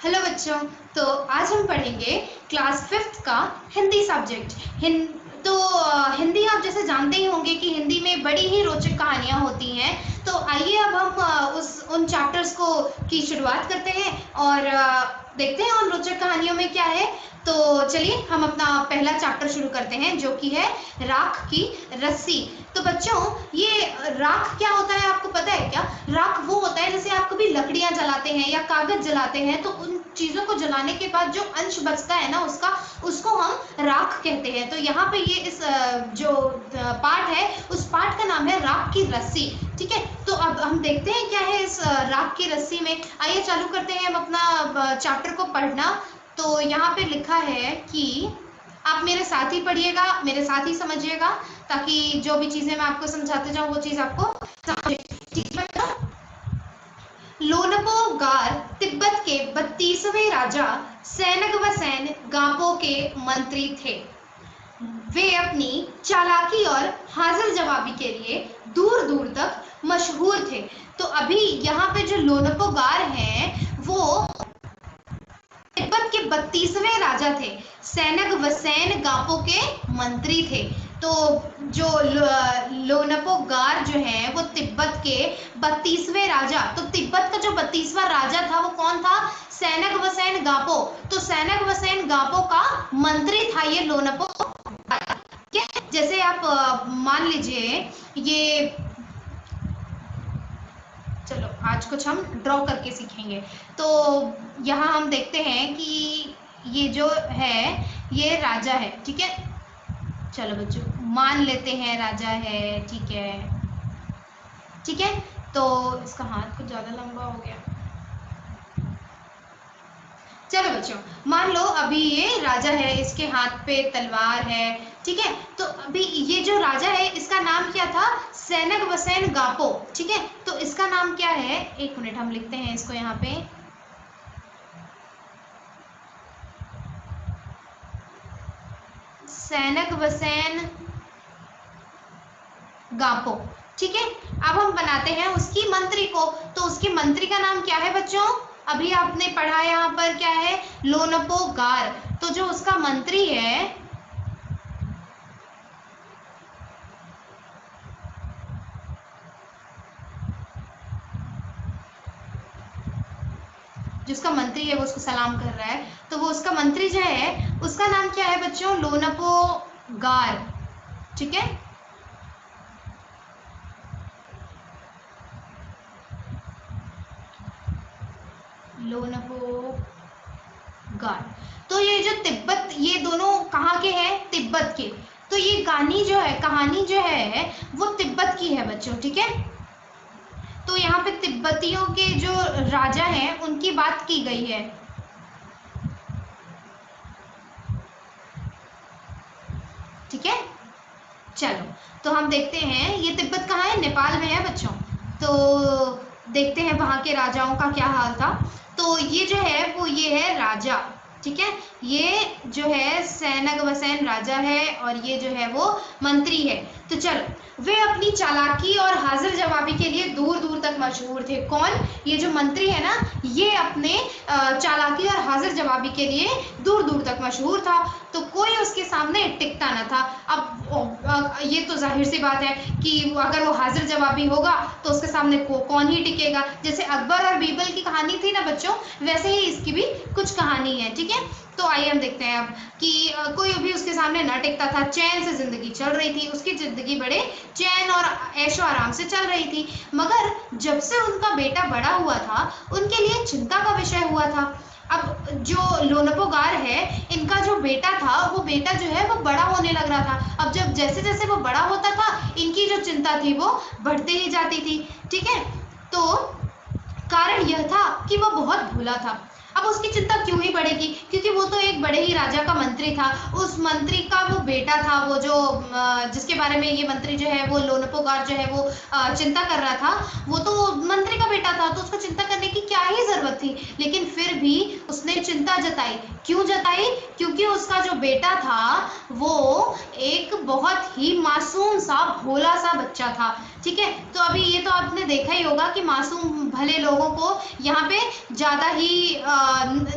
Hello बच्चों। तो आज हम पढ़ेंगे क्लास 5th का हिंदी सब्जेक्ट। हिंदी आप जैसे जानते ही होंगे कि हिंदी में बड़ी ही रोचक कहानियाँ होती हैं। तो आइए अब हम उन चैप्टर्स को की शुरुआत करते हैं और देखते हैं उन रोचक कहानियों में क्या है। तो चलिए हम अपना पहला चैप्टर शुरू करते हैं जो कि है राख की रस्सी। तो बच्चों, ये राख क्या होता है आपको पता है क्या? राख वो होता है जैसे आप कभी लकड़ियां जलाते हैं या कागज जलाते हैं तो उन चीजों को जलाने के बाद जो अंश बचता है ना उसको हम राख कहते हैं। तो यहाँ पे ये इस जो पार्ट है उस पार्ट का नाम है राख की रस्सी। ठीक है, तो अब हम देखते हैं क्या है इस राख की रस्सी में। आइए चालू करते हैं हम अपना चैप्टर को पढ़ना। तो यहाँ पे लिखा है कि आप मेरे साथ ही पढ़िएगा, मेरे साथ ही समझिएगा, ताकि जो भी चीजें मैं आपको समझाते जाऊँ वो चीज आपको समझे। ठीक है, लोनपो गार तिब्बत के 32वें राजा सैनगवसेन गापो के मंत्री थे। वे अपनी चालाकी और हाजिर जवाबी के लिए दूर दूर तक मशहूर थे। तो अभी यहाँ पे जो लोनपो गार हैं वो तिब्बत के 32वें राजा थे, सैनग वसैन गापो के मंत्री थे। तो जो लोनपो गार जो है वो तिब्बत के 32वें राजा, तो तिब्बत का जो 32वां राजा था वो कौन था? सैनग वसैन गापो। तो सैनग वसैन गापो का मंत्री था ये लोनपो। जैसे आप मान लीजिए ये, चलो आज कुछ हम ड्रॉ करके सीखेंगे। तो यहाँ हम देखते हैं कि ये जो है ये राजा है। ठीक है, चलो बच्चों मान लेते हैं राजा है। ठीक है, ठीक है, तो इसका हाथ कुछ ज्यादा लंबा हो गया। चलो बच्चों मान लो अभी ये राजा है, इसके हाथ पे तलवार है। ठीक है, तो अभी ये जो राजा है इसका नाम क्या था? सैनग वसैन गापो। ठीक है, तो इसका नाम क्या है? एक मिनट हम लिखते हैं इसको यहाँ पे। सैनग वसैन गापो। ठीक है, अब हम बनाते हैं उसकी मंत्री को। तो उसके मंत्री का नाम क्या है बच्चों? अभी आपने पढ़ा यहाँ पर क्या है? लोनपो गार। तो जो उसका मंत्री है, जिसका मंत्री है वो उसको सलाम कर रहा है, तो वो उसका मंत्री जो है उसका नाम क्या है बच्चों? लोनपो गार। ठीक है, लोनपो गार। तो ये जो तिब्बत, ये दोनों कहाँ के हैं? तिब्बत के। तो ये कहानी जो है वो तिब्बत की है बच्चों। ठीक है, तो यहाँ पे तिब्बतियों के जो राजा हैं उनकी बात की गई है। ठीक है, चलो तो हम देखते हैं ये तिब्बत कहाँ है? नेपाल में है बच्चों। तो देखते हैं वहां के राजाओं का क्या हाल था। तो ये जो है वो ये है राजा। ठीक है, ये जो है सैनग वसैन राजा है और ये जो है वो मंत्री है। तो चलो, वे अपनी चालाकी और हाजिर जवाबी के लिए दूर दूर तक मशहूर थे। कौन? ये जो मंत्री है ना, ये अपने चालाकी और हाजिर जवाबी के लिए दूर दूर तक मशहूर था। तो कोई उसके सामने टिकता न था। अब ये तो जाहिर सी बात है कि अगर वो हाजिर जवाबी होगा तो उसके सामने कौन ही टिकेगा। जैसे अकबर और बीरबल की कहानी थी ना बच्चों, वैसे ही इसकी भी कुछ कहानी है। ठीक है, तो आइए हम देखते हैं अब कि कोई भी उसके सामने न टिकता था। चैन से जिंदगी चल रही थी, उसकी जिंदगी बड़े चैन और ऐशो आराम से चल रही थी। मगर जब से उनका बेटा बड़ा हुआ था उनके लिए चिंता का विषय हुआ था। अब जो लोनपो गार है, इनका जो बेटा था वो बेटा जो है वो बड़ा होने लग रहा था। अब जब जैसे जैसे वो बड़ा होता था इनकी जो चिंता थी वो बढ़ते ही जाती थी। ठीक है, तो कारण यह था कि वो बहुत भोला था। अब उसकी चिंता क्यों ही बढ़ेगी, क्योंकि वो तो एक बड़े ही राजा का मंत्री था। उस मंत्री का वो बेटा था, वो जो जिसके बारे में ये मंत्री जो है वो लोनपो गार जो है वो चिंता कर रहा था, वो तो मंत्री का बेटा था। तो उसको चिंता करने की क्या ही जरूरत थी, लेकिन फिर भी उसने चिंता जताई। क्यों जताई? क्योंकि उसका जो बेटा था वो एक बहुत ही मासूम सा भोला सा बच्चा था। ठीक है, तो अभी ये तो आपने देखा ही होगा कि मासूम भले लोगों को यहाँ पे ज़्यादा ही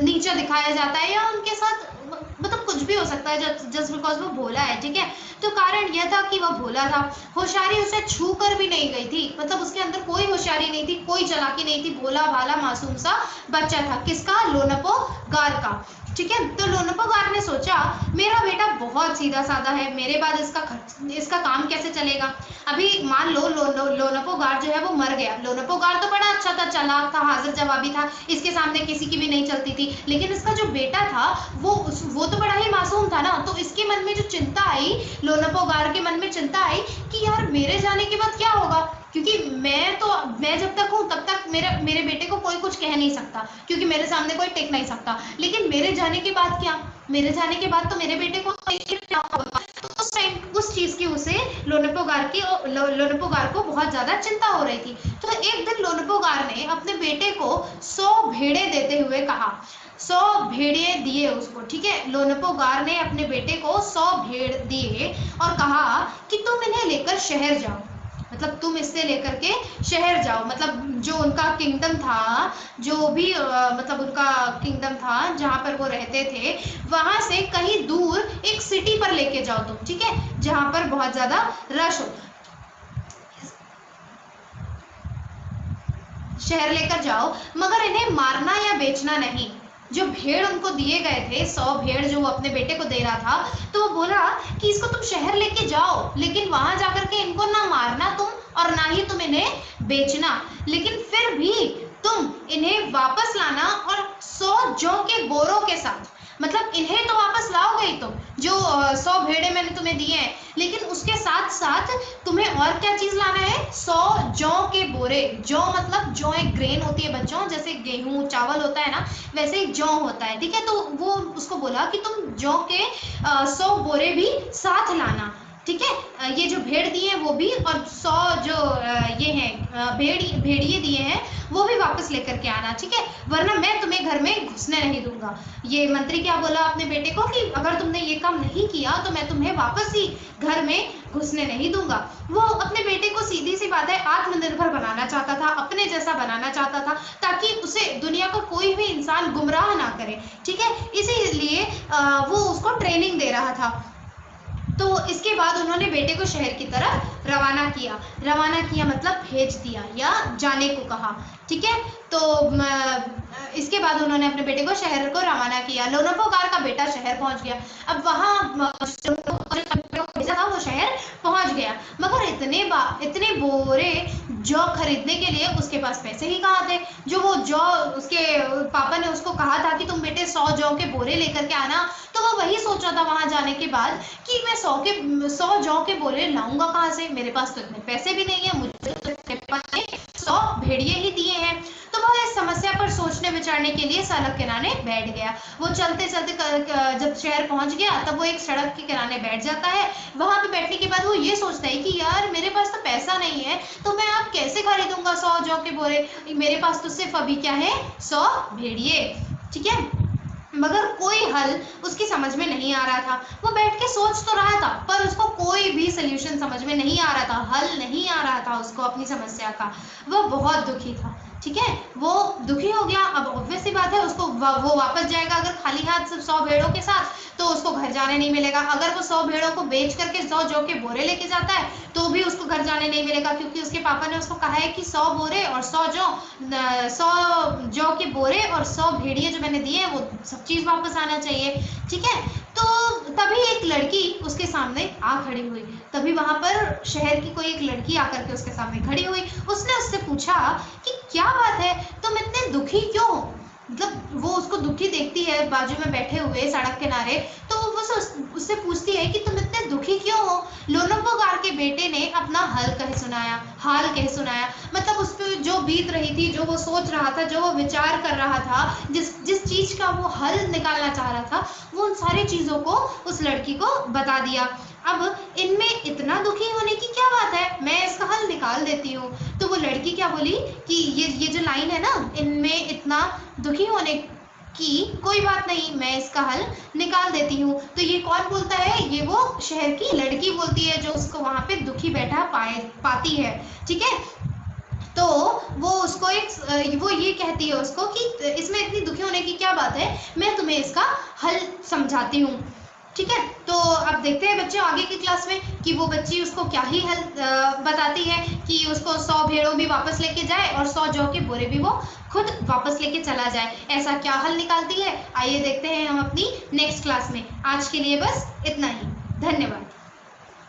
नीचा दिखाया जाता है, या उनके साथ मतलब कुछ भी हो सकता है जस्ट बिकॉज वो भोला है। ठीक है, तो कारण यह था कि वह भोला था, होशियारी उसे छू कर भी नहीं गई थी, मतलब उसके अंदर कोई होशियारी नहीं थी, कोई चालाकी नहीं थी, भोला भाला मासूम सा बच्चा था। किसका? लोनपो गार का। ठीक है, तो लोनपो गार ने सोचा मेरा बेटा बहुत सीधा साधा है, मेरे बाद इसका काम कैसे चलेगा। अभी मान लो लोनपो गार जो है वो मर गया। लोनपो गार तो बड़ा अच्छा था, चालाक था, हाजिर जवाबी था, इसके सामने किसी की भी नहीं चलती थी, लेकिन इसका जो बेटा था वो तो बड़ा ही मासूम था ना। तो इसके मन में जो चिंता आई, लोनपो गार के मन में चिंता आई कि यार मेरे जाने के बाद क्या होगा, क्योंकि मैं जब तक हूँ तब तक मेरे बेटे को कोई कुछ कह नहीं सकता, क्योंकि मेरे सामने कोई टिक नहीं सकता, लेकिन मेरे जाने के बाद क्या? मेरे जाने के बाद तो मेरे बेटे को क्या होगा। तो उस टाइम उस चीज की उसे लोनपो गार को बहुत ज्यादा चिंता हो रही थी। तो एक दिन लोनपो गार ने अपने बेटे को 100 भेड़े देते हुए कहा, 100 भेड़े दिए उसको। ठीक है, लोनपो गार ने अपने बेटे को 100 भेड़ दिए और कहा कि तुम इन्हें लेकर शहर जाओ, मतलब तुम इससे लेकर के शहर जाओ, मतलब जो उनका किंगडम था, जो भी मतलब उनका किंगडम था जहाँ पर वो रहते थे, वहां से कहीं दूर एक सिटी पर लेके जाओ तुम। ठीक है, जहाँ पर बहुत ज्यादा रश हो, शहर लेकर जाओ, मगर इन्हें मारना या बेचना नहीं। जो भेड़ उनको दिए गए थे, 100 भेड़ जो वो अपने बेटे को दे रहा था, तो वो बोला कि इसको तुम शहर लेके जाओ, लेकिन वहां जाकर के इनको ना मारना तुम, और ना ही तुम इन्हें बेचना, लेकिन फिर भी तुम इन्हें वापस लाना, और 100 जौ के बोरों के साथ। मतलब इन्हें तो वापस लाओगे ही तुम, जो 100 भेड़े मैंने तुम्हें दिए हैं, लेकिन उसके साथ साथ तुम्हें और क्या चीज लाना है? 100 जौ के बोरे। जौ मतलब जौ एक ग्रेन होती है बच्चों, जैसे गेहूं चावल होता है ना, वैसे ही जौ होता है। ठीक है, तो वो उसको बोला कि तुम जौ के 100 बोरे भी साथ लाना। ठीक है, ये जो भेड़ दिए हैं वो भी, और 100 जो ये हैं भेड़िए दिए हैं वो भी वापस लेकर के आना। ठीक है, वरना मैं तुम्हें घर में घुसने नहीं दूंगा। ये मंत्री क्या बोला अपने बेटे को कि अगर तुमने ये काम नहीं किया तो मैं तुम्हें वापस ही घर में घुसने नहीं दूंगा। वो अपने बेटे को सीधी सी बात है आत्मनिर्भर बनाना चाहता था, अपने जैसा बनाना चाहता था, ताकि उसे दुनिया का कोई भी इंसान गुमराह ना करे। ठीक है, इसीलिए वो उसको ट्रेनिंग दे रहा था। तो इसके बाद उन्होंने बेटे को शहर की तरफ रवाना किया मतलब भेज दिया या जाने को कहा। ठीक है, तो इसके बाद उन्होंने अपने बेटे को शहर को रवाना किया। लोनपो गार का बेटा शहर पहुंच गया। अब वहां भेजा था वो शहर पहुंच गया, मगर इतने बोरे जौ खरीदने के लिए उसके पास पैसे ही कहाँ थे। जो वो जौ उसके पापा ने उसको कहा था कि तुम बेटे 100 जौ के बोरे लेकर के आना, तो वो वही सोच रहा था वहां जाने के बाद कि मैं 100 जौ के बोरे लाऊंगा कहाँ से, मेरे पास तो इतने पैसे भी नहीं है, मुझे तो 100 भेड़िए ही दिए हैं। तो वो इस समस्या पर सोचने विचारने के लिए सड़क किनारे बैठ गया। वो चलते चलते जब शहर पहुंच गया तब वो एक सड़क के किनारे बैठ जाता है। वहां पे बैठने के बाद वो ये सोचता है कि यार मेरे पास तो पैसा नहीं है, तो मैं अब कैसे खरीदूंगा 100 जौ के बोरे, मेरे पास तो सिर्फ अभी क्या है 100 भेड़िए। ठीक है, मगर कोई हल उसकी समझ में नहीं आ रहा था। वो बैठ के सोच तो रहा था पर उसको कोई भी सोल्यूशन समझ में नहीं आ रहा था, हल नहीं आ रहा था उसको अपनी समस्या का। वो बहुत दुखी था। ठीक है, वो दुखी हो गया। अब ऑब्वियस सी बात है उसको वो वापस जाएगा अगर खाली हाथ सिर्फ 100 भेड़ों के साथ, तो उसको घर जाने नहीं मिलेगा। अगर वो 100 भेड़ों को बेच करके 100 जौ के बोरे लेके जाता है तो भी उसको घर जाने नहीं मिलेगा, क्योंकि उसके पापा ने उसको कहा है कि 100 बोरे और 100 जौ के बोरे और 100 भेड़िए जो मैंने दिए हैं वो सब चीज वापस आना चाहिए। ठीक है, तो तभी एक लड़की उसके सामने आ खड़ी हुई। तभी वहां पर शहर की कोई एक लड़की आकर के उसके सामने खड़ी हुई। उसने उससे पूछा कि क्या बात है, तुम इतने दुखी क्यों हो। मतलब वो उसको दुखी देखती है बाजू में बैठे हुए सड़क किनारे, तो वो उससे पूछती है कि तुम इतने दुखी क्यों हो। लोनपो गार के बेटे ने अपना हाल कह सुनाया। मतलब उस पर जो बीत रही थी, जो वो सोच रहा था, जो वो विचार कर रहा था, जिस चीज का वो हल निकालना चाह रहा था, वो उन सारी चीजों को उस लड़की को बता दिया। अब इनमें इतना दुखी होने की क्या बात है, मैं इसका हल निकाल देती हूँ। तो वो लड़की क्या बोली कि ये जो लाइन है ना, इनमें तुम्हें इतना दुखी होने की कोई बात नहीं, मैं इसका हल निकाल देती हूँ। तो ये कौन बोलता है? ये वो शहर की लड़की बोलती है जो उसको वहाँ पे दुखी बैठा पाती है। ठीक है, तो वो उसको वो ये कहती है उसको कि इसमें इतनी दुखी होने की क्या बात है, मैं तुम्हें इसका हल समझाती हूँ। ठीक है, तो अब देखते हैं बच्चों आगे की क्लास में कि वो बच्ची उसको क्या ही हल बताती है कि उसको 100 भेड़ों भी वापस लेके जाए और 100 जौ के बोरे भी वो खुद वापस लेके चला जाए। ऐसा क्या हल निकालती है, आइए देखते हैं हम अपनी नेक्स्ट क्लास में। आज के लिए बस इतना ही, धन्यवाद।